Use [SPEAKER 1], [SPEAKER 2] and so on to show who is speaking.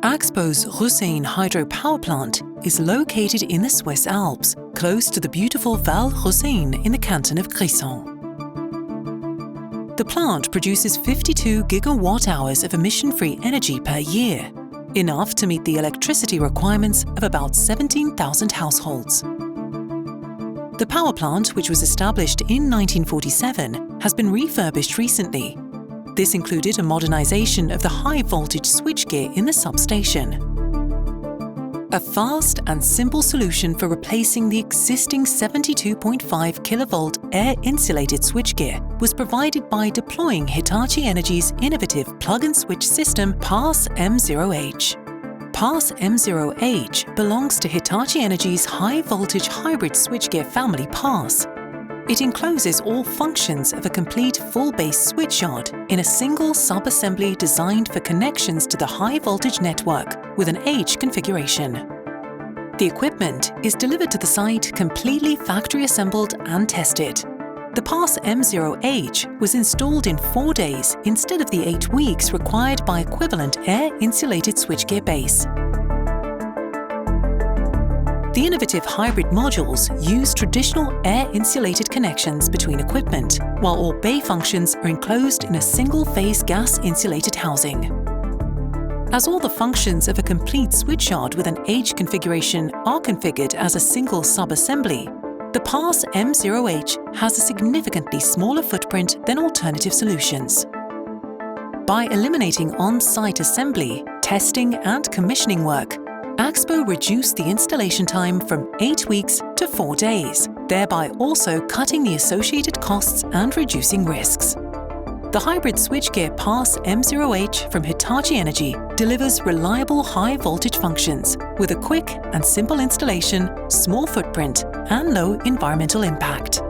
[SPEAKER 1] AXPO's Russein hydropower plant is located in the Swiss Alps, close to the beautiful Val Russein in the canton of Grisons. The plant produces 52 gigawatt-hours of emission-free energy per year, enough to meet the electricity requirements of about 17,000 households. The power plant, which was established in 1947, has been refurbished recently. This included a modernization of the high-voltage switchgear in the substation. A fast and simple solution for replacing the existing 72.5 kV air-insulated switchgear was provided by deploying Hitachi Energy's innovative plug-and-switch system PASS M0H. PASS M0H belongs to Hitachi Energy's high-voltage hybrid switchgear family PASS. It encloses all functions of a complete full-base switchyard in a single sub-assembly designed for connections to the high-voltage network with an H configuration. The equipment is delivered to the site completely factory-assembled and tested. The PASS M0H was installed in 4 days instead of the 8 weeks required by equivalent air-insulated switchgear base. The innovative hybrid modules use traditional air-insulated connections between equipment, while all bay functions are enclosed in a single-phase gas-insulated housing. As all the functions of a complete switchyard with an H configuration are configured as a single sub-assembly, the PASS M0H has a significantly smaller footprint than alternative solutions. By eliminating on-site assembly, testing and commissioning work, AXPO reduced the installation time from 8 weeks to 4 days, thereby also cutting the associated costs and reducing risks. The hybrid switchgear PASS M0H from Hitachi Energy delivers reliable high-voltage functions with a quick and simple installation, small footprint, and low environmental impact.